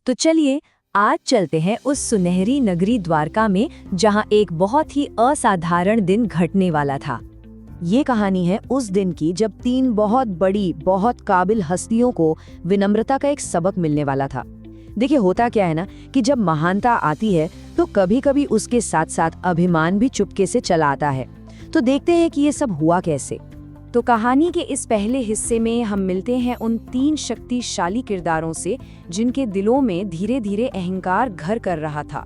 तो चलिए आज चलते हैं उस सुनहरी नगरी द्वारका में, जहां एक बहुत ही असाधारण दिन घटने वाला था। ये कहानी है उस दिन की जब 3 बहुत बड़ी, बहुत काबिल हस्तियों को विनम्रता का एक सबक मिलने वाला था। देखिए, होता क्या है ना कि जब महानता आती है तो कभी कभी उसके साथ साथ अभिमान भी चुपके से चला आता है। तो देखते हैं कि ये सब हुआ कैसे। तो कहानी के इस पहले हिस्से में हम मिलते हैं उन 3 शक्तिशाली किरदारों से जिनके दिलों में धीरे धीरे अहंकार घर कर रहा था।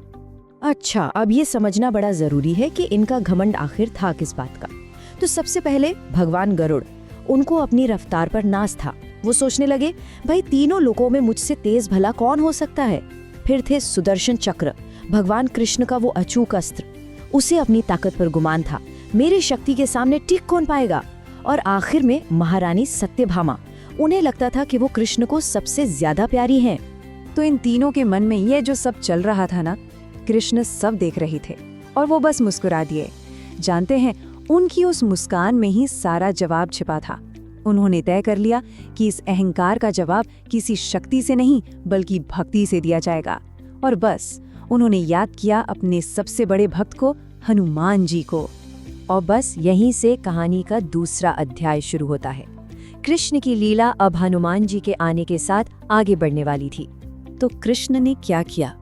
अच्छा, अब ये समझना बड़ा जरूरी है कि इनका घमंड आखिर था किस बात का। तो सबसे पहले भगवान गरुड़, उनको अपनी रफ्तार पर नाज था। वो सोचने लगे, भाई तीनों लोकों में मुझसे तेज भला कौन हो सकता है। फिर थे सुदर्शन चक्र, भगवान कृष्ण का वो अचूक अस्त्र, उसे अपनी ताकत पर गुमान था, मेरी शक्ति के सामने टिक कौन पाएगा। और आखिर में महारानी सत्यभामा, उन्हें लगता था कि वो कृष्ण को सबसे ज्यादा प्यारी हैं। तो इन तीनों के मन में ये जो सब चल रहा था ना, कृष्ण सब देख रहे थे और वो बस मुस्कुरा दिए। जानते हैं, उनकी उस मुस्कान में ही सारा जवाब छिपा था। उन्होंने तय कर लिया कि इस अहंकार का जवाब किसी शक्ति से नहीं बल्कि भक्ति से दिया जाएगा। और बस उन्होंने याद किया अपने सबसे बड़े भक्त को, हनुमान जी को। और बस यहीं से कहानी का दूसरा अध्याय शुरू होता है। कृष्ण की लीला अब हनुमान जी के आने के साथ आगे बढ़ने वाली थी। तो कृष्ण ने क्या किया?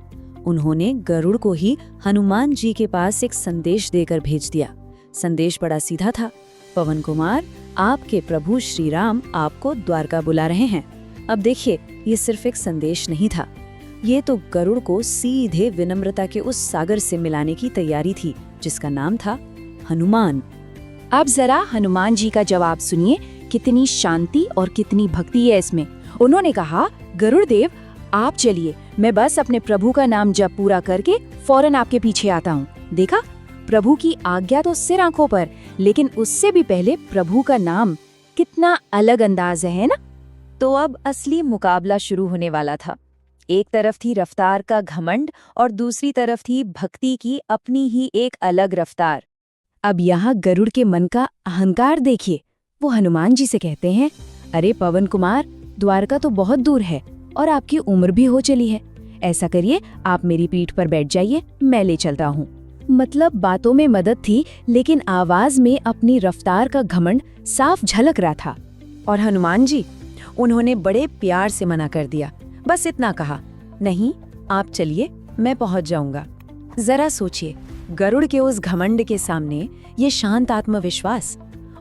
उन्होंने गरुड़ को ही हनुमान जी के पास एक संदेश देकर भेज दिया। संदेश बड़ा सीधा था, पवन कुमार, आपके प्रभु श्री राम आपको द्वारका बुला रहे हैं। अब देखिए, ये सिर्फ एक संदेश नहीं था, ये तो गरुड़ को सीधे विनम्रता के उस सागर से मिलाने की तैयारी थी जिसका नाम था हनुमान। अब जरा हनुमान जी का जवाब सुनिए, कितनी शांति और कितनी भक्ति है इसमें। उन्होंने कहा, गरुड़ देव आप चलिए, मैं बस अपने प्रभु का नाम जप पूरा करके फौरन आपके पीछे आता हूँ। देखा, प्रभु की आज्ञा तो सिर आंखों पर, लेकिन उससे भी पहले प्रभु का नाम, कितना अलग अंदाज है ना। तो अब असली मुकाबला शुरू होने वाला था। एक तरफ थी रफ्तार का घमंड और दूसरी तरफ थी भक्ति की अपनी ही एक अलग रफ्तार। अब यहाँ गरुड़ के मन का अहंकार देखिए। वो हनुमान जी से कहते हैं, अरे पवन कुमार, द्वारका तो बहुत दूर है और आपकी उम्र भी हो चली है। ऐसा करिए, आप मेरी पीठ पर बैठ जाइए, मैं ले चलता हूँ। मतलब बातों में मदद थी, लेकिन आवाज में अपनी रफ्तार का घमंड साफ झलक रहा था। और हनुमान जी, उन्होंने बड़े प्यार से मना कर दिया। बस इतना कहा, नहीं आप चलिए, मैं पहुंच जाऊंगा। जरा सोचिए, गरुड़ के उस घमंड के सामने ये शांत आत्मविश्वास,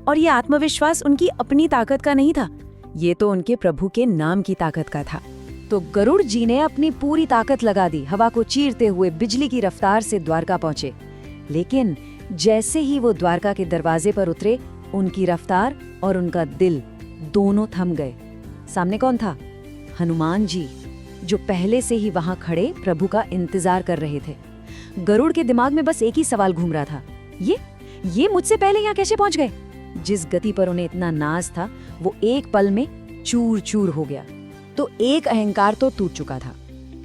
और ये आत्मविश्वास उनकी अपनी ताकत का नहीं था, ये तो उनके प्रभु के नाम की ताकत का था। तो गरुड़ जी ने अपनी पूरी ताकत लगा दी, हवा को चीरते हुए बिजली की रफ्तार से द्वारका पहुंचे। लेकिन जैसे ही वो द्वारका के दरवाजे पर उतरे, उनकी रफ्तार और उनका दिल दोनों थम गए। सामने कौन था? हनुमान जी, जो पहले से ही वहां खड़े प्रभु का इंतजार कर रहे थे। गरुड़ के दिमाग में बस एक ही सवाल घूम रहा था, ये मुझसे पहले यहाँ कैसे पहुंच गए? जिस गति पर उन्हें इतना नाज था, वो एक पल में चूर चूर हो गया। तो एक अहंकार तो टूट चुका था।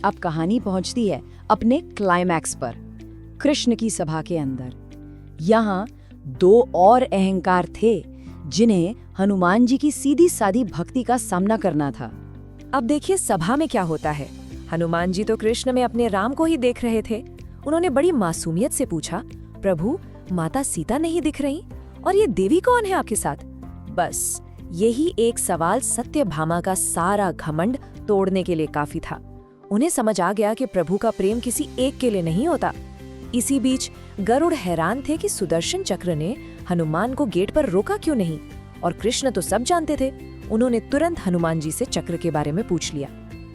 अब कहानी पहुंचती है अपने क्लाइमैक्स पर, कृष्ण की सभा के अंदर। यहाँ 2 और अहंकार थे जिन्हें हनुमान जी की सीधी सादी भक्ति का सामना करना था। अब देखिए सभा में क्या होता है। हनुमान जी तो कृष्ण में अपने राम को ही देख रहे थे। उन्होंने बड़ी मासूमियत से पूछा, प्रभु माता सीता नहीं दिख रही, और ये देवी कौन है आपके साथ? बस यही एक सवाल सत्यभामा का सारा घमंड तोड़ने के लिए काफी था। उन्हें समझ आ गया कि प्रभु का प्रेम किसी एक के लिए नहीं होता। इसी बीच गरुड़ हैरान थे कि सुदर्शन चक्र ने हनुमान को गेट पर रोका क्यों नहीं, और कृष्ण तो सब जानते थे। उन्होंने तुरंत हनुमान जी से चक्र के बारे में पूछ लिया।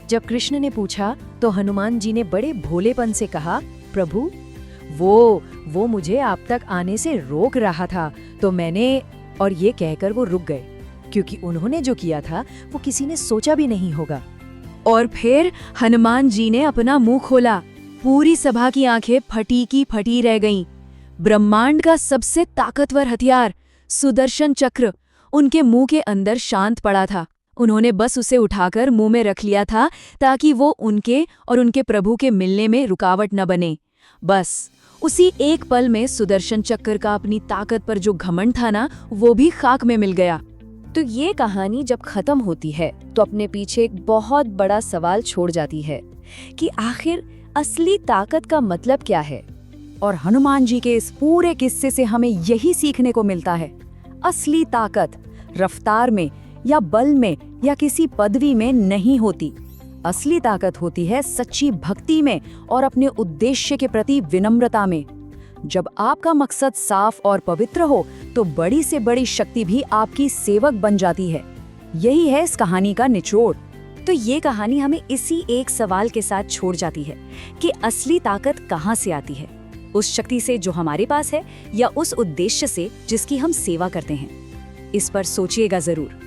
जब कृष्ण ने पूछा तो हनुमान जी ने बड़े भोलेपन से कहा, प्रभु वो मुझे आप तक आने से रोक रहा था, तो मैंने, और ये कहकर वो रुक गए, क्योंकि उन्होंने जो किया था वो किसी ने सोचा भी नहीं होगा। और फिर हनुमान जी ने अपना मुंह खोला। पूरी सभा की आंखें फटी की फटी रह गईं। ब्रह्मांड का सबसे ताकतवर हथियार सुदर्शन चक्र उनके मुंह के अंदर शांत पड़ा था। उन्होंने बस उसे उठाकर मुंह में रख लिया था ताकि वो उनके और उनके प्रभु के मिलने में रुकावट न बने। बस उसी एक पल में सुदर्शन चक्र का अपनी ताकत पर जो घमंड था ना, वो भी खाक में मिल गया। तो ये कहानी जब खत्म होती है तो अपने पीछे एक बहुत बड़ा सवाल छोड़ जाती है कि आखिर असली ताकत का मतलब क्या है। और हनुमान जी के इस पूरे किस्से से हमें यही सीखने को मिलता है, असली ताकत रफ्तार में या बल में या किसी पदवी में नहीं होती। असली ताकत होती है सच्ची भक्ति में और अपने उद्देश्य के प्रति विनम्रता में। जब आपका मकसद साफ और पवित्र हो तो बड़ी से बड़ी शक्ति भी आपकी सेवक बन जाती है। यही है इस कहानी का निचोड़। तो ये कहानी हमें इसी एक सवाल के साथ छोड़ जाती है कि असली ताकत कहाँ से आती है, उस शक्ति से जो हमारे पास है या उस उद्देश्य से जिसकी हम सेवा करते हैं। इस पर सोचिएगा जरूर।